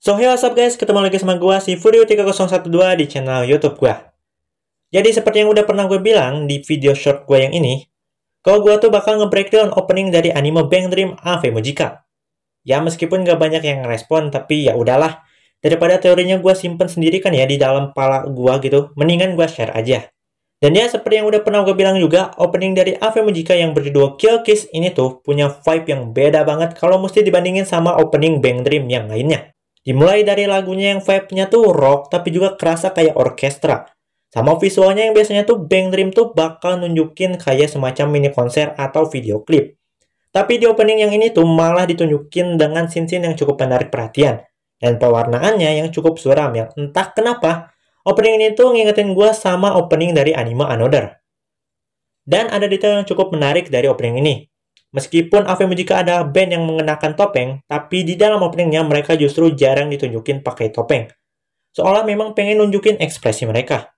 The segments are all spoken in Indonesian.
So, hey what's up guys, ketemu lagi sama gue, si Furio3012 di channel YouTube gue. Jadi seperti yang udah pernah gue bilang di video short gue yang ini, kalau gue tuh bakal nge-breakdown opening dari anime Bang Dream AV Mujika. Ya meskipun gak banyak yang ngerespon, tapi ya udahlah. Daripada teorinya gue simpen sendiri kan ya di dalam kepala gue gitu, mendingan gue share aja. Dan ya seperti yang udah pernah gue bilang juga, opening dari AV Mujika yang berjudul Kill Kiss ini tuh punya vibe yang beda banget kalau mesti dibandingin sama opening Bang Dream yang lainnya. Dimulai dari lagunya yang vibe-nya tuh rock, tapi juga kerasa kayak orkestra. Sama visualnya yang biasanya tuh Bang Dream tuh bakal nunjukin kayak semacam mini konser atau video klip. Tapi di opening yang ini tuh malah ditunjukin dengan scene-scene yang cukup menarik perhatian. Dan pewarnaannya yang cukup suram, yang entah kenapa, opening ini tuh ngingetin gue sama opening dari anime Another. Dan ada detail yang cukup menarik dari opening ini. Meskipun AV Mujika ada band yang mengenakan topeng, tapi di dalam openingnya mereka justru jarang ditunjukin pakai topeng. Seolah memang pengen nunjukin ekspresi mereka.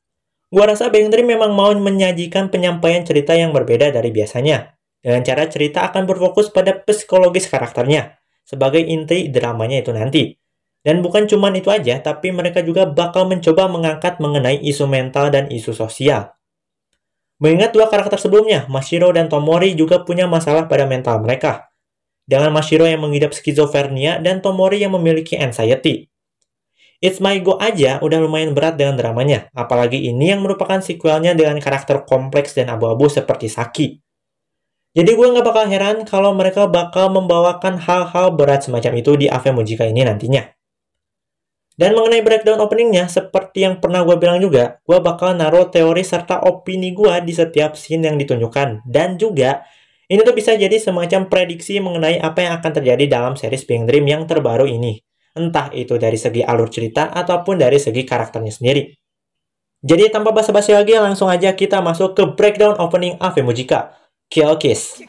Gua rasa Bang Dream memang mau menyajikan penyampaian cerita yang berbeda dari biasanya. Dengan cara cerita akan berfokus pada psikologis karakternya, sebagai inti dramanya itu nanti. Dan bukan cuma itu aja, tapi mereka juga bakal mencoba mengangkat mengenai isu mental dan isu sosial. Mengingat dua karakter sebelumnya, Mashiro dan Tomori juga punya masalah pada mental mereka. Dengan Mashiro yang mengidap skizofrenia dan Tomori yang memiliki anxiety. It's My Go aja udah lumayan berat dengan dramanya, apalagi ini yang merupakan sequelnya dengan karakter kompleks dan abu-abu seperti Saki. Jadi gue nggak bakal heran kalau mereka bakal membawakan hal-hal berat semacam itu di AV Mujika ini nantinya. Dan mengenai breakdown openingnya, seperti yang pernah gue bilang juga, gue bakal naruh teori serta opini gue di setiap scene yang ditunjukkan. Dan juga, ini tuh bisa jadi semacam prediksi mengenai apa yang akan terjadi dalam series Bang Dream yang terbaru ini. Entah itu dari segi alur cerita ataupun dari segi karakternya sendiri. Jadi tanpa basa-basi lagi, langsung aja kita masuk ke breakdown opening AV Mujika, Kill Kiss.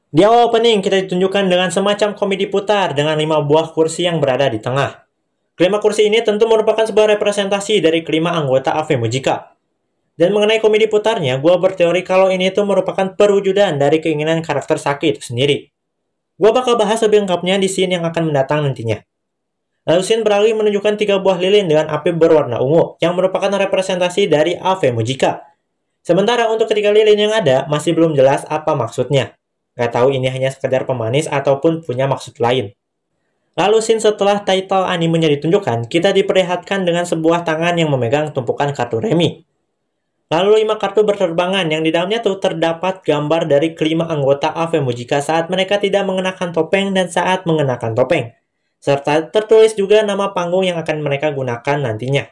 Di awal opening, kita ditunjukkan dengan semacam komedi putar dengan 5 buah kursi yang berada di tengah. Kelima kursi ini tentu merupakan sebuah representasi dari kelima anggota AV Mujika. Dan mengenai komedi putarnya, gue berteori kalau ini tuh merupakan perwujudan dari keinginan karakter Saki itu sendiri. Gue bakal bahas lebih lengkapnya di scene yang akan mendatang nantinya. Lalu scene beralih menunjukkan 3 buah lilin dengan api berwarna ungu, yang merupakan representasi dari AV Mujika. Sementara untuk ketiga lilin yang ada, masih belum jelas apa maksudnya. Gak tahu ini hanya sekedar pemanis ataupun punya maksud lain. Lalu scene setelah title animenya ditunjukkan, kita diperlihatkan dengan sebuah tangan yang memegang tumpukan kartu remi. Lalu 5 kartu berterbangan yang di dalamnya tuh terdapat gambar dari kelima anggota AV Mujika saat mereka tidak mengenakan topeng dan saat mengenakan topeng. Serta tertulis juga nama panggung yang akan mereka gunakan nantinya.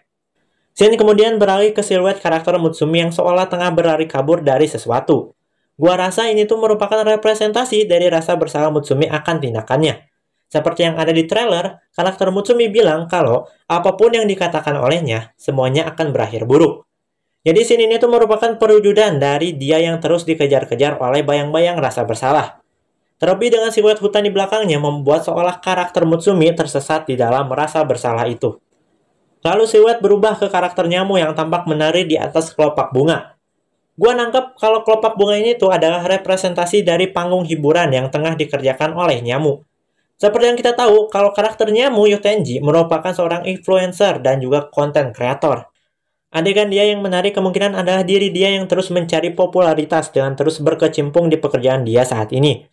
Scene kemudian beralih ke siluet karakter Mutsumi yang seolah tengah berlari kabur dari sesuatu. Gua rasa ini tuh merupakan representasi dari rasa bersalah Mutsumi akan tindakannya. Seperti yang ada di trailer, karakter Mutsumi bilang kalau apapun yang dikatakan olehnya, semuanya akan berakhir buruk. Jadi scene ini tuh merupakan perwujudan dari dia yang terus dikejar-kejar oleh bayang-bayang rasa bersalah. Terlebih dengan siluet hutan di belakangnya membuat seolah karakter Mutsumi tersesat di dalam rasa bersalah itu. Lalu siluet berubah ke karakter Nyamu yang tampak menari di atas kelopak bunga. Gua nangkep kalau kelopak bunga ini tuh adalah representasi dari panggung hiburan yang tengah dikerjakan oleh Nyamu. Seperti yang kita tahu, kalau karakter Nyamu Yutenji merupakan seorang influencer dan juga konten kreator. Adegan dia yang menarik kemungkinan adalah diri dia yang terus mencari popularitas dengan terus berkecimpung di pekerjaan dia saat ini.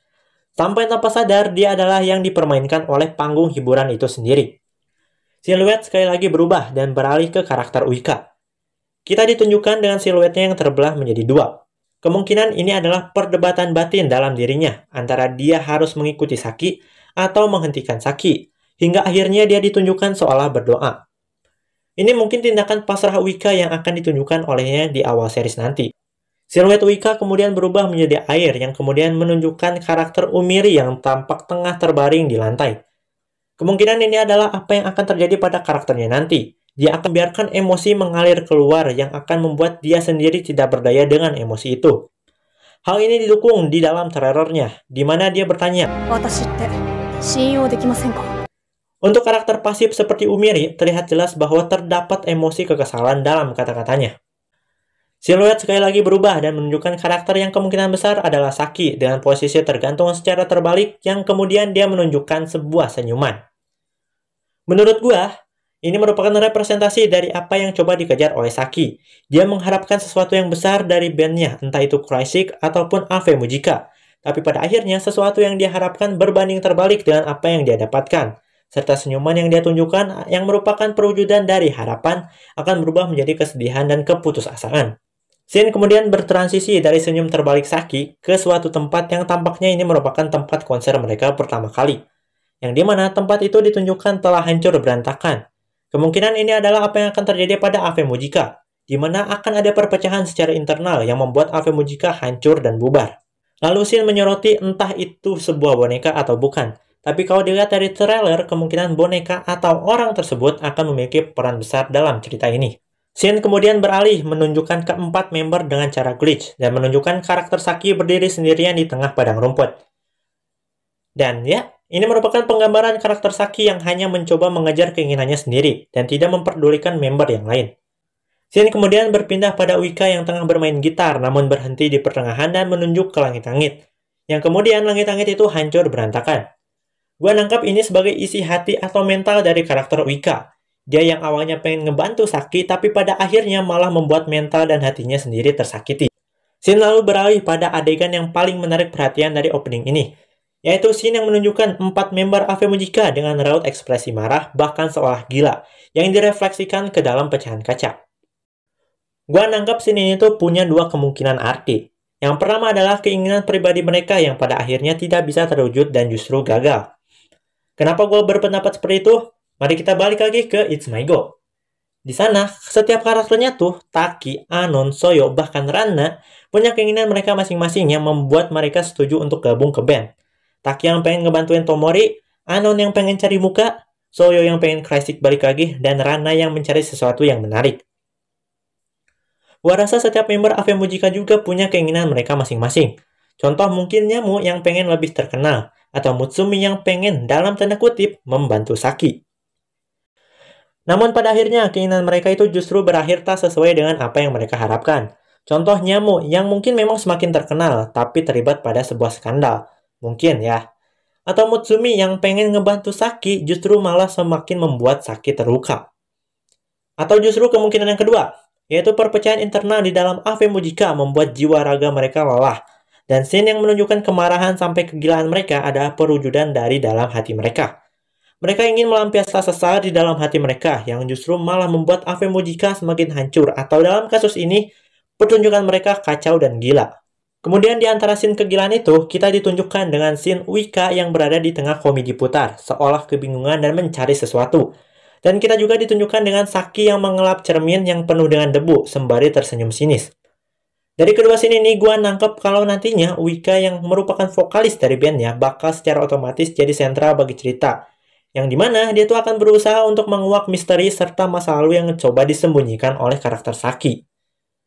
Sampai tanpa sadar, dia adalah yang dipermainkan oleh panggung hiburan itu sendiri. Siluet sekali lagi berubah dan beralih ke karakter Uika. Kita ditunjukkan dengan siluetnya yang terbelah menjadi 2. Kemungkinan ini adalah perdebatan batin dalam dirinya, antara dia harus mengikuti Saki atau menghentikan Saki, hingga akhirnya dia ditunjukkan seolah berdoa. Ini mungkin tindakan pasrah Uika yang akan ditunjukkan olehnya di awal series nanti. Siluet Uika kemudian berubah menjadi air yang kemudian menunjukkan karakter Umiri yang tampak tengah terbaring di lantai. Kemungkinan ini adalah apa yang akan terjadi pada karakternya nanti. Dia akan biarkan emosi mengalir keluar yang akan membuat dia sendiri tidak berdaya dengan emosi itu. Hal ini didukung di dalam trailernya, di mana dia bertanya, untuk karakter pasif seperti Umiri, terlihat jelas bahwa terdapat emosi kekesalan dalam kata-katanya. Siluet sekali lagi berubah dan menunjukkan karakter yang kemungkinan besar adalah Saki dengan posisi tergantung secara terbalik yang kemudian dia menunjukkan sebuah senyuman. Menurut gua, ini merupakan representasi dari apa yang coba dikejar oleh Saki. Dia mengharapkan sesuatu yang besar dari bandnya, entah itu Crysic ataupun Ave Mujika. Tapi pada akhirnya sesuatu yang dia harapkan berbanding terbalik dengan apa yang dia dapatkan. Serta senyuman yang dia tunjukkan yang merupakan perwujudan dari harapan akan berubah menjadi kesedihan dan keputusasaan. Shin kemudian bertransisi dari senyum terbalik Saki ke suatu tempat yang tampaknya ini merupakan tempat konser mereka pertama kali. Yang dimana tempat itu ditunjukkan telah hancur berantakan. Kemungkinan ini adalah apa yang akan terjadi pada Ave Mujika, di mana akan ada perpecahan secara internal yang membuat Ave Mujika hancur dan bubar. Lalu Shin menyoroti entah itu sebuah boneka atau bukan. Tapi kalau dilihat dari trailer, kemungkinan boneka atau orang tersebut akan memiliki peran besar dalam cerita ini. Shin kemudian beralih menunjukkan keempat member dengan cara glitch dan menunjukkan karakter Saki berdiri sendirian di tengah padang rumput. Dan ya, ini merupakan penggambaran karakter Saki yang hanya mencoba mengejar keinginannya sendiri dan tidak memperdulikan member yang lain. Shin kemudian berpindah pada Uika yang tengah bermain gitar namun berhenti di pertengahan dan menunjuk ke langit-langit. Yang kemudian langit-langit itu hancur berantakan. Gua nangkap ini sebagai isi hati atau mental dari karakter Uika. Dia yang awalnya pengen ngebantu Saki, tapi pada akhirnya malah membuat mental dan hatinya sendiri tersakiti. Shin lalu beralih pada adegan yang paling menarik perhatian dari opening ini, yaitu scene yang menunjukkan 4 member Ave Mujika dengan raut ekspresi marah, bahkan seolah gila, yang direfleksikan ke dalam pecahan kaca. Gua nangkap scene ini tuh punya dua kemungkinan arti. Yang pertama adalah keinginan pribadi mereka yang pada akhirnya tidak bisa terwujud dan justru gagal. Kenapa gua berpendapat seperti itu? Mari kita balik lagi ke It's My Go. Di sana, setiap karakternya tuh, Taki, Anon, Soyo, bahkan Ranna, punya keinginan mereka masing-masing yang membuat mereka setuju untuk gabung ke band. Taki yang pengen ngebantuin Tomori, Anon yang pengen cari muka, Soyo yang pengen Crysic balik lagi, dan Ranna yang mencari sesuatu yang menarik. Gua rasa setiap member Ave Mujika juga punya keinginan mereka masing-masing. Contoh mungkin Nyamu yang pengen lebih terkenal, atau Mutsumi yang pengen, dalam tanda kutip, membantu Saki. Namun pada akhirnya keinginan mereka itu justru berakhir tak sesuai dengan apa yang mereka harapkan. Contoh Nyamu yang mungkin memang semakin terkenal tapi terlibat pada sebuah skandal. Mungkin ya. Atau Mutsumi yang pengen ngebantu Saki justru malah semakin membuat Saki terluka. Atau justru kemungkinan yang kedua, yaitu perpecahan internal di dalam Ave Mujika membuat jiwa raga mereka lelah. Dan scene yang menunjukkan kemarahan sampai kegilaan mereka adalah perwujudan dari dalam hati mereka. Mereka ingin melampiaskan sesal di dalam hati mereka yang justru malah membuat Ave Mujika semakin hancur atau dalam kasus ini, pertunjukan mereka kacau dan gila. Kemudian di antara scene kegilaan itu, kita ditunjukkan dengan scene Uika yang berada di tengah komedi putar, seolah kebingungan dan mencari sesuatu. Dan kita juga ditunjukkan dengan Saki yang mengelap cermin yang penuh dengan debu sembari tersenyum sinis. Dari kedua scene ini, gue nangkep kalau nantinya Uika yang merupakan vokalis dari bandnya bakal secara otomatis jadi sentral bagi cerita. Yang dimana dia tuh akan berusaha untuk menguak misteri serta masa lalu yang coba disembunyikan oleh karakter Saki.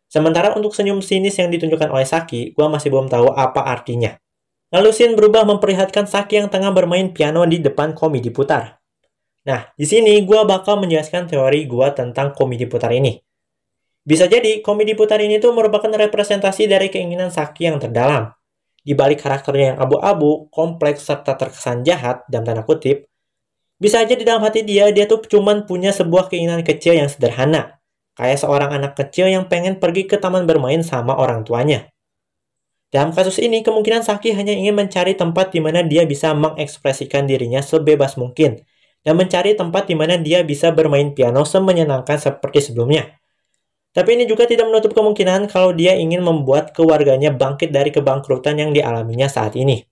Sementara untuk senyum sinis yang ditunjukkan oleh Saki, gue masih belum tahu apa artinya. Lalu scene berubah memperlihatkan Saki yang tengah bermain piano di depan komedi putar. Nah, di sini gue bakal menjelaskan teori gue tentang komedi putar ini. Bisa jadi komedi putar ini tuh merupakan representasi dari keinginan Saki yang terdalam. Di balik karakternya yang abu-abu, kompleks, serta terkesan jahat, dalam tanda kutip, bisa aja di dalam hati dia tuh cuman punya sebuah keinginan kecil yang sederhana. Kayak seorang anak kecil yang pengen pergi ke taman bermain sama orang tuanya. Dalam kasus ini, kemungkinan Saki hanya ingin mencari tempat di mana dia bisa mengekspresikan dirinya sebebas mungkin. Dan mencari tempat di mana dia bisa bermain piano semenyenangkan seperti sebelumnya. Tapi ini juga tidak menutup kemungkinan kalau dia ingin membuat keluarganya bangkit dari kebangkrutan yang dialaminya saat ini.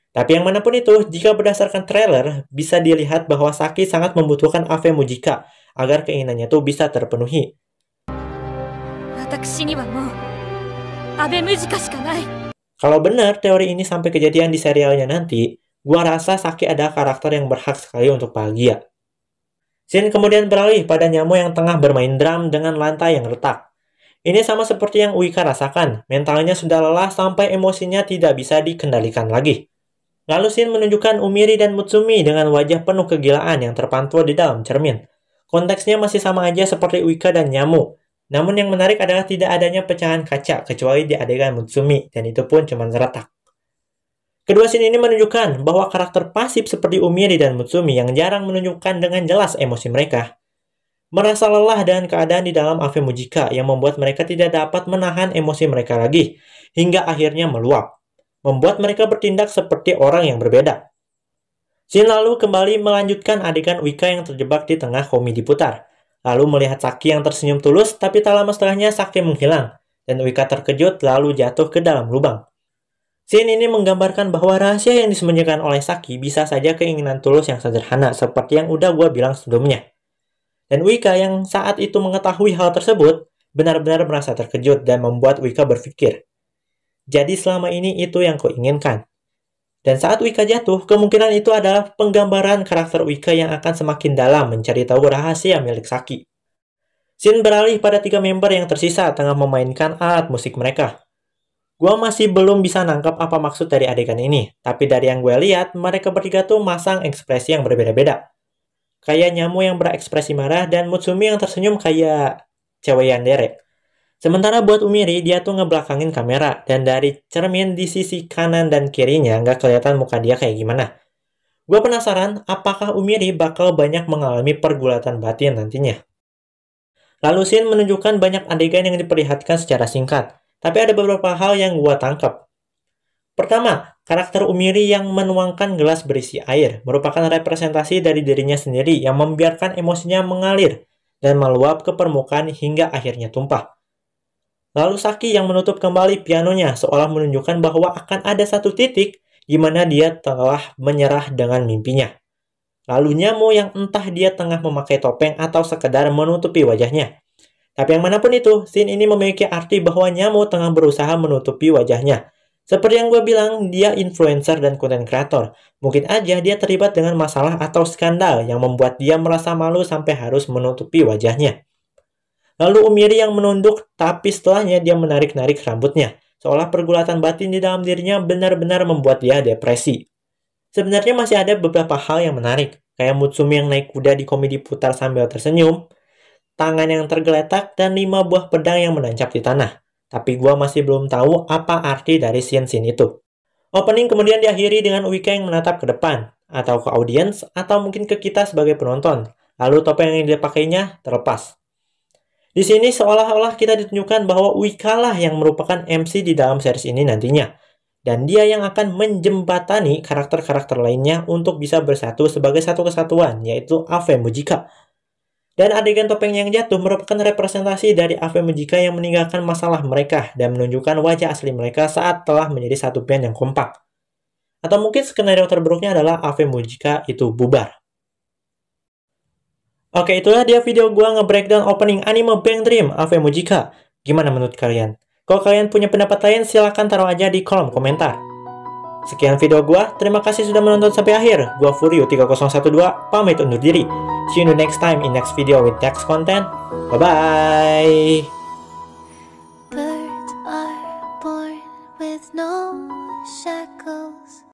Tapi yang manapun itu, jika berdasarkan trailer, bisa dilihat bahwa Saki sangat membutuhkan Ave Mujika agar keinginannya itu bisa terpenuhi. Kalau benar teori ini sampai kejadian di serialnya nanti, gua rasa Saki adalah karakter yang berhak sekali untuk bahagia. Scene kemudian beralih pada Nyamu yang tengah bermain drum dengan lantai yang retak. Ini sama seperti yang Uika rasakan, mentalnya sudah lelah sampai emosinya tidak bisa dikendalikan lagi. Lalu scene menunjukkan Umiri dan Mutsumi dengan wajah penuh kegilaan yang terpantul di dalam cermin. Konteksnya masih sama aja seperti Uika dan Nyamu. Namun yang menarik adalah tidak adanya pecahan kaca kecuali di adegan Mutsumi, dan itu pun cuma seretak. Kedua scene ini menunjukkan bahwa karakter pasif seperti Umiri dan Mutsumi yang jarang menunjukkan dengan jelas emosi mereka, merasa lelah dengan keadaan di dalam Ave Mujika yang membuat mereka tidak dapat menahan emosi mereka lagi, hingga akhirnya meluap, membuat mereka bertindak seperti orang yang berbeda. Scene lalu kembali melanjutkan adegan Uika yang terjebak di tengah komedi putar, lalu melihat Saki yang tersenyum tulus, tapi tak lama setelahnya Saki menghilang, dan Uika terkejut lalu jatuh ke dalam lubang. Scene ini menggambarkan bahwa rahasia yang disembunyikan oleh Saki bisa saja keinginan tulus yang sederhana, seperti yang udah gue bilang sebelumnya. Dan Uika yang saat itu mengetahui hal tersebut, benar-benar merasa terkejut dan membuat Uika berpikir, jadi selama ini itu yang kuinginkan. Dan saat Uika jatuh, kemungkinan itu adalah penggambaran karakter Uika yang akan semakin dalam mencari tahu rahasia milik Saki. Scene beralih pada 3 member yang tersisa tengah memainkan alat musik mereka. Gua masih belum bisa nangkap apa maksud dari adegan ini, tapi dari yang gue lihat, mereka bertiga tuh masang ekspresi yang berbeda-beda. Kayak Nyamu yang berekspresi marah, dan Mutsumi yang tersenyum kayak cewek yandere. Sementara buat Umiri, dia tuh ngebelakangin kamera, dan dari cermin di sisi kanan dan kirinya nggak kelihatan muka dia kayak gimana. Gue penasaran, apakah Umiri bakal banyak mengalami pergulatan batin nantinya. Lalu scene menunjukkan banyak adegan yang diperlihatkan secara singkat, tapi ada beberapa hal yang gua tangkap. Pertama, karakter Umiri yang menuangkan gelas berisi air merupakan representasi dari dirinya sendiri yang membiarkan emosinya mengalir dan meluap ke permukaan hingga akhirnya tumpah. Lalu Saki yang menutup kembali pianonya seolah menunjukkan bahwa akan ada satu titik di mana dia telah menyerah dengan mimpinya. Lalu Nyamu yang entah dia tengah memakai topeng atau sekedar menutupi wajahnya. Tapi yang manapun itu, scene ini memiliki arti bahwa Nyamu tengah berusaha menutupi wajahnya. Seperti yang gue bilang, dia influencer dan content creator. Mungkin aja dia terlibat dengan masalah atau skandal yang membuat dia merasa malu sampai harus menutupi wajahnya. Lalu Umiri yang menunduk, tapi setelahnya dia menarik-narik rambutnya. Seolah pergulatan batin di dalam dirinya benar-benar membuat dia depresi. Sebenarnya masih ada beberapa hal yang menarik, kayak Mutsumi yang naik kuda di komedi putar sambil tersenyum, tangan yang tergeletak, dan 5 buah pedang yang menancap di tanah. Tapi gua masih belum tahu apa arti dari scene-scene itu. Opening kemudian diakhiri dengan Uika yang menatap ke depan, atau ke audiens, atau mungkin ke kita sebagai penonton. Lalu topeng yang dia pakainya terlepas. Di sini seolah-olah kita ditunjukkan bahwa Uika lah yang merupakan MC di dalam series ini nantinya. Dan dia yang akan menjembatani karakter-karakter lainnya untuk bisa bersatu sebagai satu kesatuan, yaitu Ave Mujika. Dan adegan topeng yang jatuh merupakan representasi dari Ave Mujika yang meninggalkan masalah mereka dan menunjukkan wajah asli mereka saat telah menjadi satu band yang kompak. Atau mungkin skenario terburuknya adalah Ave Mujika itu bubar. Oke, itulah dia video gua nge-breakdown opening anime Bang Dream Ave Mujika. Gimana menurut kalian? Kalau kalian punya pendapat lain, silahkan taruh aja di kolom komentar. Sekian video gua, terima kasih sudah menonton sampai akhir. Gua Furio3012, pamit undur diri. See you in the next time in next video with next content. Bye-bye.